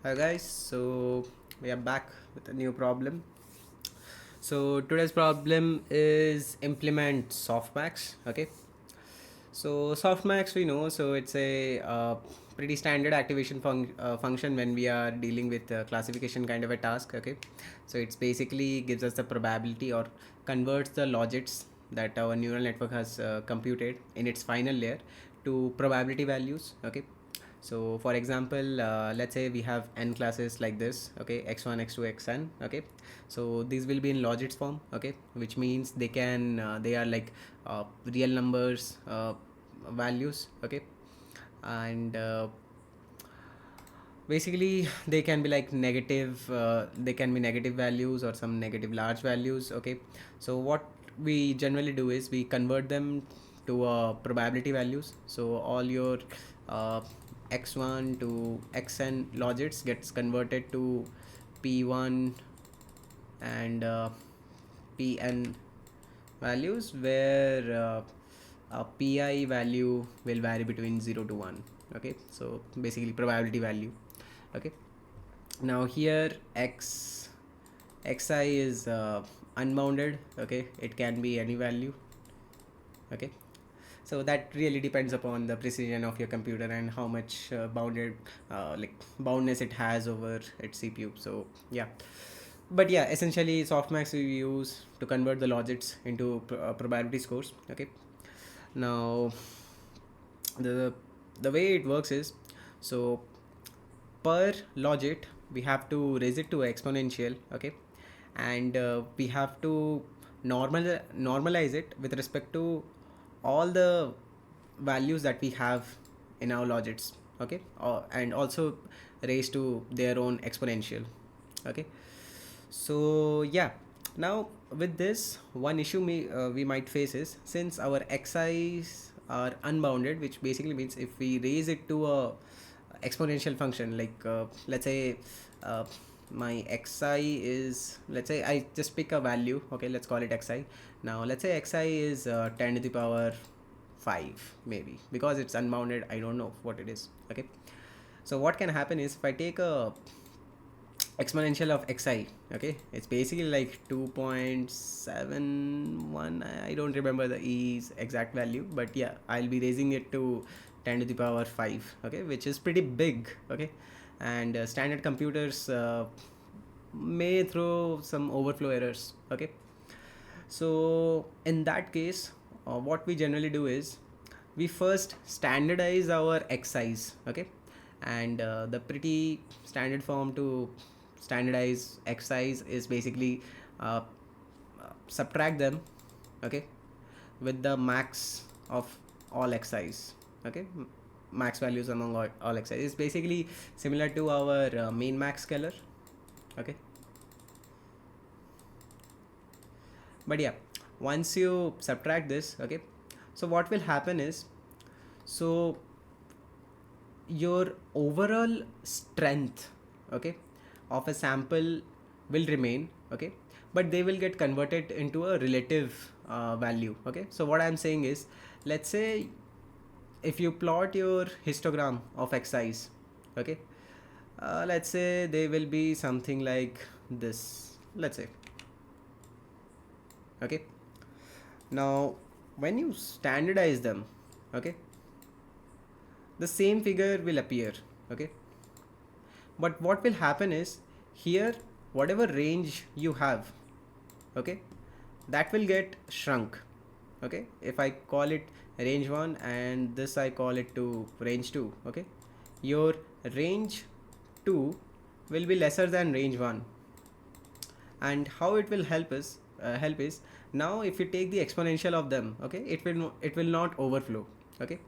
Hi guys, so we are back with a new problem. So today's problem is implement softmax. Okay, so softmax we know, so it's a pretty standard activation function when we are dealing with classification kind of a task. Okay, so it's basically gives us the probability or converts the logits that our neural network has computed in its final layer to probability values. Okay, so for example, let's say we have n classes like this. Okay, x1, x2, xn. Okay, so these will be in logits form. Okay, which means they are like real numbers values. Okay, and basically they can be like negative, they can be negative values or some negative large values. Okay, so what we generally do is we convert them to probability values. So all your uh, x1 to xn logits gets converted to p1 and pn values, where pi value will vary between 0 to 1. Okay, so basically probability value. Okay, now here xi is unbounded. Okay, it can be any value. Okay, so that really depends upon the precision of your computer and how much boundness it has over its CPU. So yeah, but yeah, essentially softmax we use to convert the logits into probability scores. Okay, now the the way it works is, so per logit we have to raise it to exponential. Okay, and we have to normalize it with respect to all the values that we have in our logits. Okay, and also raised to their own exponential. Okay, so yeah, now with this one issue we might face is, since our xi's are unbounded, which basically means if we raise it to a exponential function, like let's say my xi is, let's say I just pick a value. Okay, let's call it xi. Now let's say xi is 10 to the power 5, maybe, because it's unbounded, I don't know what it is. Okay, so what can happen is, if I take a exponential of xi, okay, it's basically like 2.71. I don't remember the e's exact value, but yeah, I'll be raising it to 10 to the power 5. Okay, which is pretty big. Okay, and standard computers may throw some overflow errors. Okay, so in that case, what we generally do is we first standardize our xi's. Okay, and the pretty standard form to standardize xi's is basically uh, subtract them. Okay, with the max of all xi's. Okay, max values among all xi's is basically similar to our main max scalar. Okay, but yeah, once you subtract this, okay, so what will happen is, so your overall strength, okay, of a sample will remain. Okay, but they will get converted into a relative value. Okay, so what I'm saying is, let's say if you plot your histogram of xi's. Okay, let's say they will be something like this, let's say. Okay, now when you standardize them, okay, the same figure will appear. Okay, but what will happen is, here whatever range you have, okay, that will get shrunk. Okay, if I call it range 1 and this I call it to range 2. Okay, your range 2 will be lesser than range 1. And how it will help is, now if you take the exponential of them, okay, it will not overflow. Okay,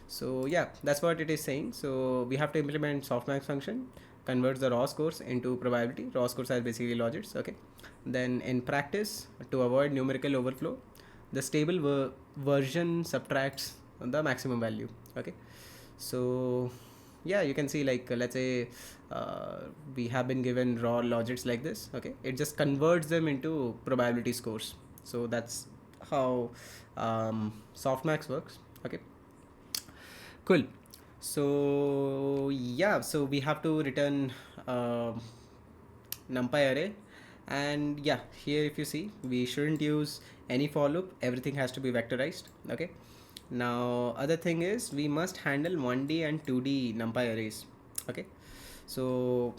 so yeah, that's what it is saying. So we have to implement softmax function, converts the raw scores into probability. Raw scores are basically logits. Okay, then in practice, to avoid numerical overflow, the stable version subtracts the maximum value. Okay, so yeah, you can see, like let's say we have been given raw logits like this. Okay, it just converts them into probability scores. So that's how softmax works. Okay, cool. So yeah, so we have to return NumPy array, and yeah, here if you see, we shouldn't use any for loop. Everything has to be vectorized. Okay. Now other thing is we must handle 1D and 2D NumPy arrays. Okay. So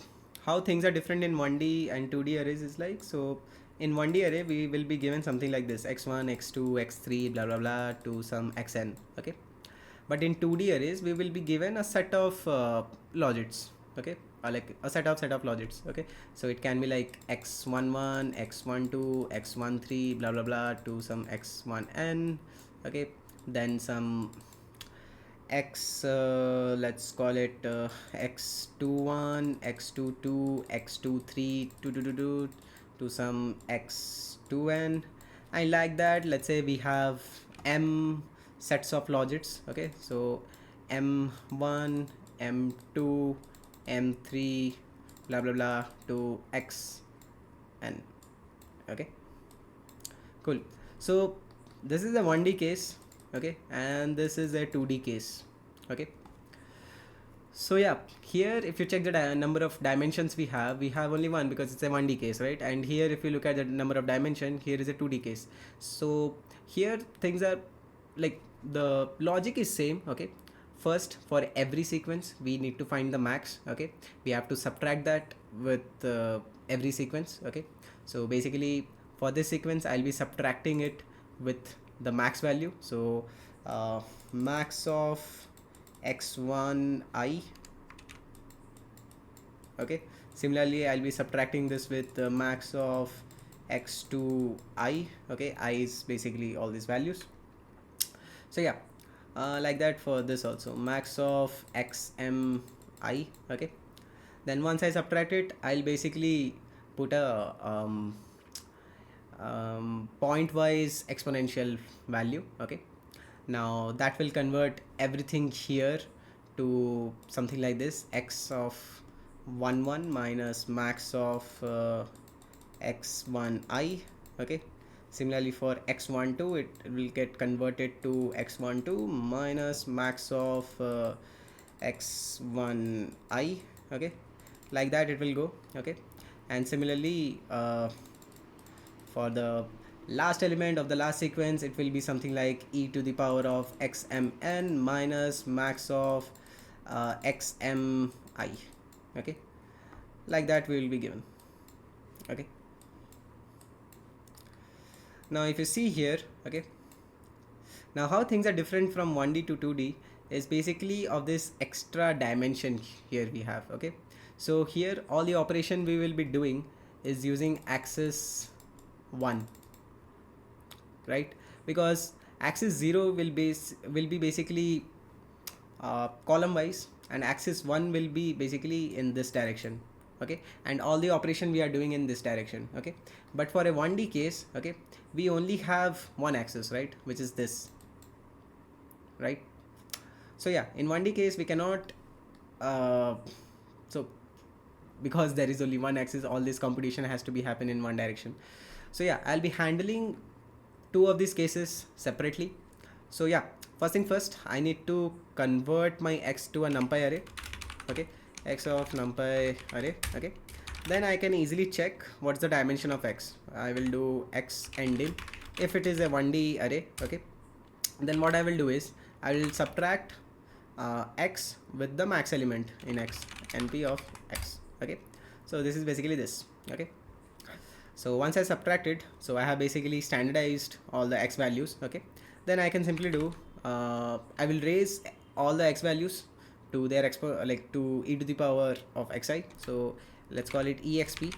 how things are different in 1D and 2D arrays is like, so in 1D array we will be given something like this: x1, x2, x3, blah blah blah to some xn. Okay. But in 2D arrays we will be given a set of logits. Okay, like a set of logits. Okay, so it can be like x11, x12, x13, blah blah blah to some x1n. Okay, then some x, let's call it x21, x22, x23 to some x2n. I like that. Let's say we have m sets of logits. Okay, so m1, m2, m3, blah blah blah to xn. Okay, cool. So this is a 1D case. Okay, and this is a 2D case. Okay, so yeah, here if you check the number of dimensions we have only one, because it's a 1D case, right? And here if you look at the number of dimension, here is a 2D case. So here things are like, the logic is same. Okay, first for every sequence we need to find the max. Okay, we have to subtract that with every sequence. Okay, so basically for this sequence I'll be subtracting it with the max value. So max of x1i. Okay, similarly I'll be subtracting this with the max of x2i. Okay, I is basically all these values. So yeah, like that for this also, max of xmi. Okay, then once I subtract it, I'll basically put a point-wise exponential value. Okay, now that will convert everything here to something like this: x of 1 minus max of x1i. Okay, similarly for x12, it will get converted to x12 minus max of x1i. Okay, like that it will go. Okay, and similarly for the last element of the last sequence, it will be something like e to the power of xmn minus max of xmi. Okay, like that we will be given. Okay, now if you see here, okay, now how things are different from 1D to 2D is basically of this extra dimension here we have. Okay, so here all the operation we will be doing is using axis 1, right? Because axis 0 will be basically column wise, and axis 1 will be basically in this direction. Okay, and all the operation we are doing in this direction. Okay, but for a 1D case, okay, we only have one axis, right, which is this, right? So yeah, in 1D case we cannot so because there is only one axis, all this computation has to be happen in one direction. So yeah, I'll be handling two of these cases separately. So yeah, first thing first, I need to convert my x to a NumPy array. Okay, x of NumPy array. Okay, then I can easily check what's the dimension of x. I will do x ending if it is a 1D array. Okay, then what I will do is I will subtract x with the max element in x, np of x. Okay, so this is basically this. Okay, so once I subtract it, so I have basically standardized all the x values. Okay, then I can simply do I will raise all the x values to their like to e to the power of xi. So let's call it exp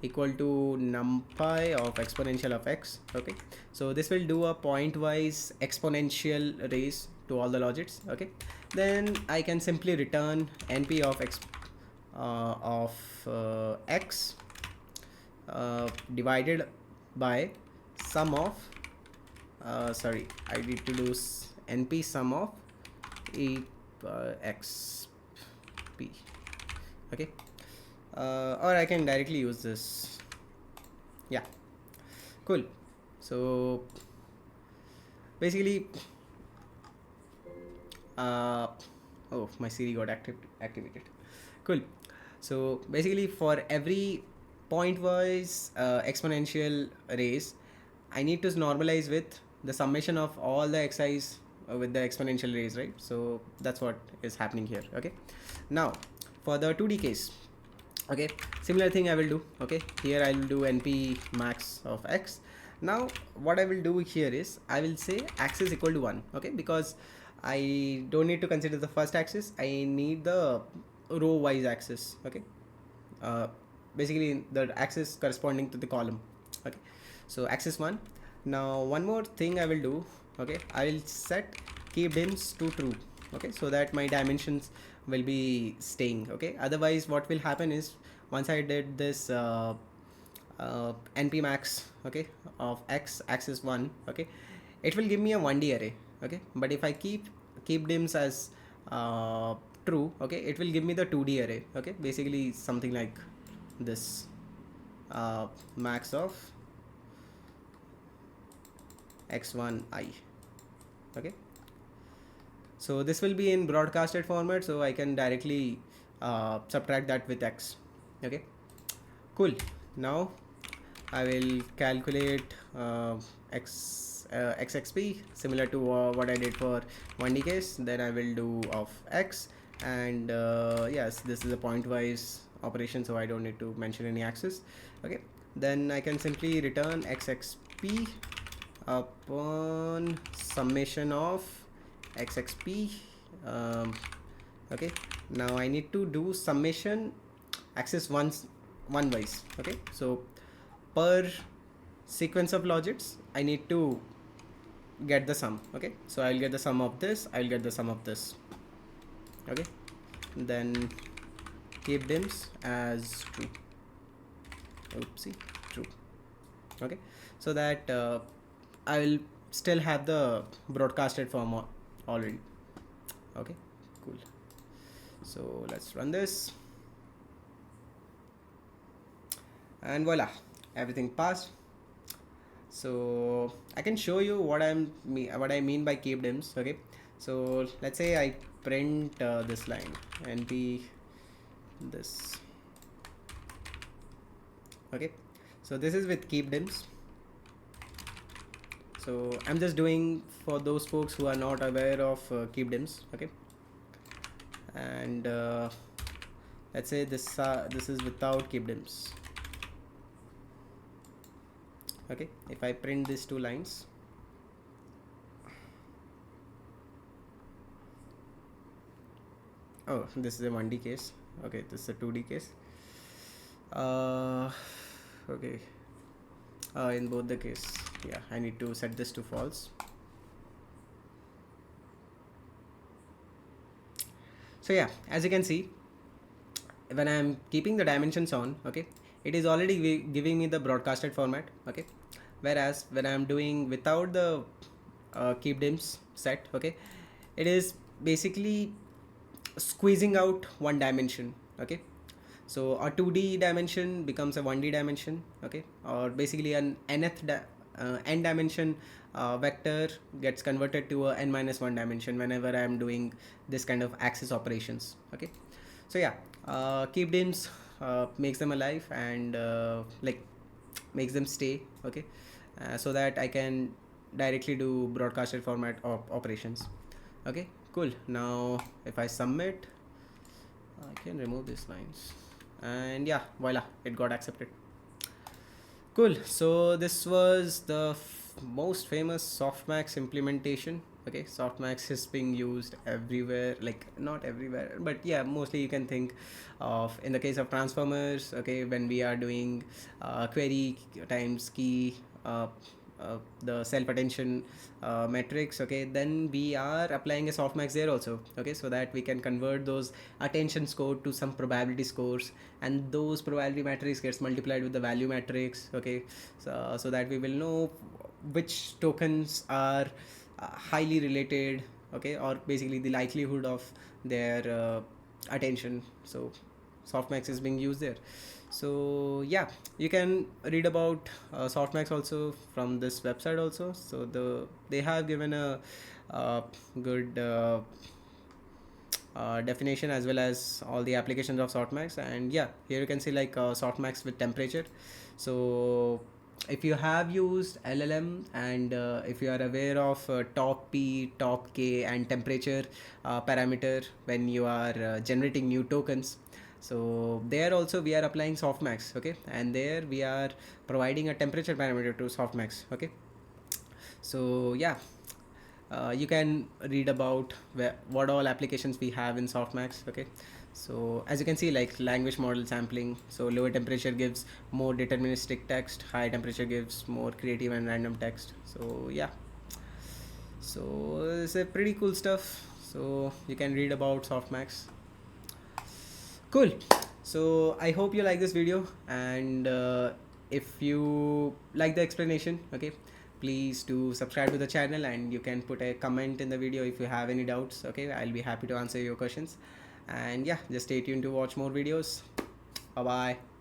equal to numpy of exponential of x. Okay, so this will do a pointwise exponential raise to all the logits. Okay, then I can simply return np of x x divided by sum of sorry, I need to do np sum of e x p. Okay, or I can directly use this. Yeah, cool. So basically Oh, my Siri got activated. Cool. So basically, for every point-wise exponential raise, I need to normalize with the summation of all the xi's with the exponential raise, right? So that's what is happening here. Okay. Now, for the 2D case, okay, similar thing I will do. Okay, here I will do np max of x. Now what I will do here is I will say axis equal to 1. Okay, because I don't need to consider the first axis, I need the row wise axis. Okay, uh, basically the axis corresponding to the column. Okay, so axis 1. Now one more thing I will do. Okay, I will set keepdims to true. Okay, so that my dimensions will be staying. Okay, otherwise what will happen is once I did this np max, okay, of x axis 1, okay, it will give me a 1D array. Okay, but if I keep dims as true, okay, it will give me the 2D array. Okay, basically something like this, max of x1i. Okay, so this will be in broadcasted format, so I can directly subtract that with x. Okay, cool. Now I will calculate xxp similar to what I did for 1D case. Then I will do of x, and yes, this is a pointwise operation, so I don't need to mention any axis. Okay, then I can simply return xxp upon summation of xxp. Okay, now I need to do summation axis one wise. Okay, so per sequence of logits I need to get the sum. Okay, so I'll get the sum of this, I'll get the sum of this. Okay, then keep dims as true. Oopsie, true. Okay, so that I will still have the broadcasted form already. Okay, cool. So let's run this, and voila, everything passed. So I can show you what I mean by keepdims. Okay, so let's say I print this line np this. Okay, so this is with keepdims. So I'm just doing for those folks who are not aware of keepdims. Okay, and let's say this is without keepdims. Okay, if I print these two lines, oh, this is a 1D case. Okay, this is a 2D case. Okay, in both the case, yeah, I need to set this to false. So yeah, as you can see, when I'm keeping the dimensions on, okay, it is already giving me the broadcasted format. Okay, whereas when I'm doing without the keepdims set, okay, it is basically squeezing out one dimension. Okay, so a 2D dimension becomes a 1D dimension. Okay, or basically an n dimension vector gets converted to a n-1 dimension whenever I am doing this kind of axis operations. Okay, so yeah, keepdims makes them alive and like makes them stay. Okay, so that I can directly do broadcasted format operations. Okay, cool. Now if I submit, I can remove these lines, and yeah, voila, it got accepted. Cool. So this was the most famous Softmax implementation. Okay, Softmax is being used everywhere, like not everywhere, but yeah, mostly you can think of in the case of transformers. Okay, when we are doing query times key, the self attention metrics. Okay, then we are applying a softmax there also. Okay, so that we can convert those attention score to some probability scores, and those probability matrix gets multiplied with the value matrix. Okay, so that we will know which tokens are highly related. Okay, or basically the likelihood of their attention. So softmax is being used there. So yeah, you can read about softmax also from this website also. So they have given a good definition as well as all the applications of softmax. And yeah, here you can see like softmax with temperature. So if you have used LLM and if you are aware of top P, top K and temperature parameter when you are generating new tokens, so there also we are applying softmax, okay, and there we are providing a temperature parameter to softmax, okay. So yeah, you can read about what all applications we have in softmax, okay. So as you can see, like language model sampling, so lower temperature gives more deterministic text, higher temperature gives more creative and random text. So yeah, so it's a pretty cool stuff, so you can read about softmax. Cool. So I hope you like this video, and if you like the explanation, okay, please do subscribe to the channel, and you can put a comment in the video if you have any doubts, okay. I'll be happy to answer your questions. And yeah, just stay tuned to watch more videos. Bye bye.